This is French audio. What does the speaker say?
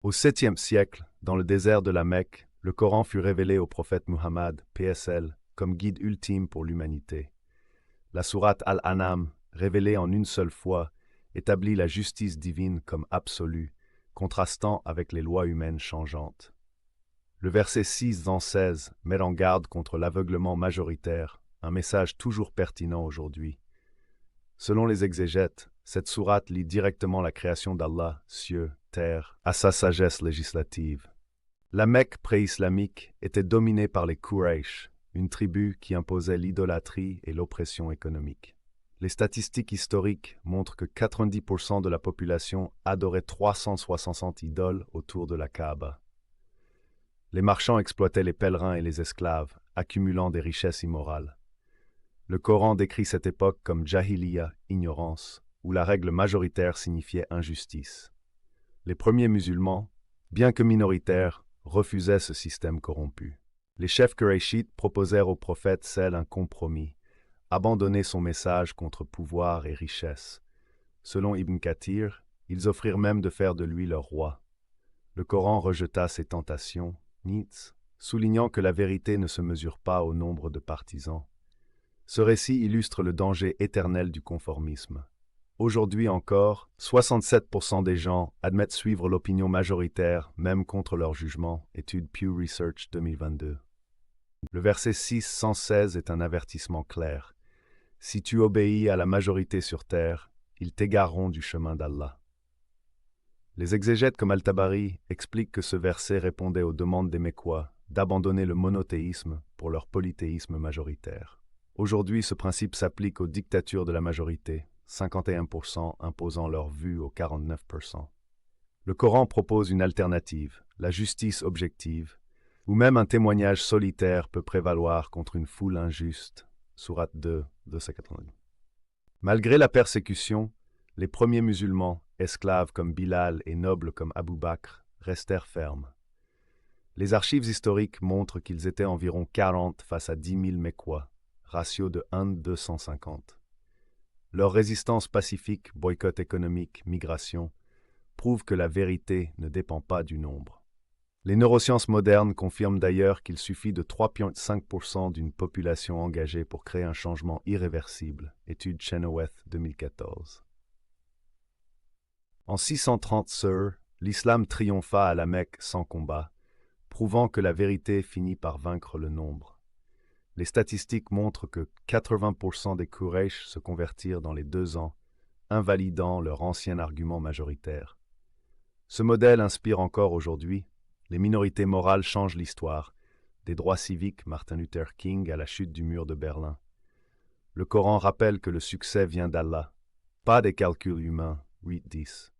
Au 7e siècle, dans le désert de la Mecque, le Coran fut révélé au prophète Muhammad, PSL, comme guide ultime pour l'humanité. La sourate Al-An'am, révélée en une seule fois, établit la justice divine comme absolue, contrastant avec les lois humaines changeantes. Le verset 6-16 met en garde contre l'aveuglement majoritaire, un message toujours pertinent aujourd'hui. Selon les exégètes, cette sourate lie directement la création d'Allah, cieux, terre, à sa sagesse législative. La Mecque pré-islamique était dominée par les Quraysh, une tribu qui imposait l'idolâtrie et l'oppression économique. Les statistiques historiques montrent que 90% de la population adorait 360 idoles autour de la Kaaba. Les marchands exploitaient les pèlerins et les esclaves, accumulant des richesses immorales. Le Coran décrit cette époque comme Jahiliya, ignorance, où la règle majoritaire signifiait injustice. Les premiers musulmans, bien que minoritaires, refusaient ce système corrompu. Les chefs Qurayshites proposèrent au prophète un compromis, abandonner son message contre pouvoir et richesse. Selon Ibn Kathir, ils offrirent même de faire de lui leur roi. Le Coran rejeta ces tentations, soulignant que la vérité ne se mesure pas au nombre de partisans. Ce récit illustre le danger éternel du conformisme. Aujourd'hui encore, 67% des gens admettent suivre l'opinion majoritaire, même contre leur jugement, étude Pew Research 2022. Le verset 616 est un avertissement clair. Si tu obéis à la majorité sur terre, ils t'égareront du chemin d'Allah. Les exégètes comme Al-Tabari expliquent que ce verset répondait aux demandes des Mécois d'abandonner le monothéisme pour leur polythéisme majoritaire. Aujourd'hui, ce principe s'applique aux dictatures de la majorité, 51% imposant leur vue aux 49%. Le Coran propose une alternative, la justice objective, où même un témoignage solitaire peut prévaloir contre une foule injuste. Sourate 2, 280. Malgré la persécution, les premiers musulmans, esclaves comme Bilal et nobles comme Abu Bakr, restèrent fermes. Les archives historiques montrent qu'ils étaient environ 40 face à 10 000 Mécois, ratio de 1:250. Leur résistance pacifique, boycott économique, migration, prouve que la vérité ne dépend pas du nombre. Les neurosciences modernes confirment d'ailleurs qu'il suffit de 3,5% d'une population engagée pour créer un changement irréversible, étude Chenoweth 2014. En 630 Sur, l'islam triompha à la Mecque sans combat, prouvant que la vérité finit par vaincre le nombre. Les statistiques montrent que 80% des Quraysh se convertirent dans les 2 ans, invalidant leur ancien argument majoritaire. Ce modèle inspire encore aujourd'hui. Les minorités morales changent l'histoire, des droits civiques Martin Luther King à la chute du mur de Berlin. Le Coran rappelle que le succès vient d'Allah, pas des calculs humains, read 10.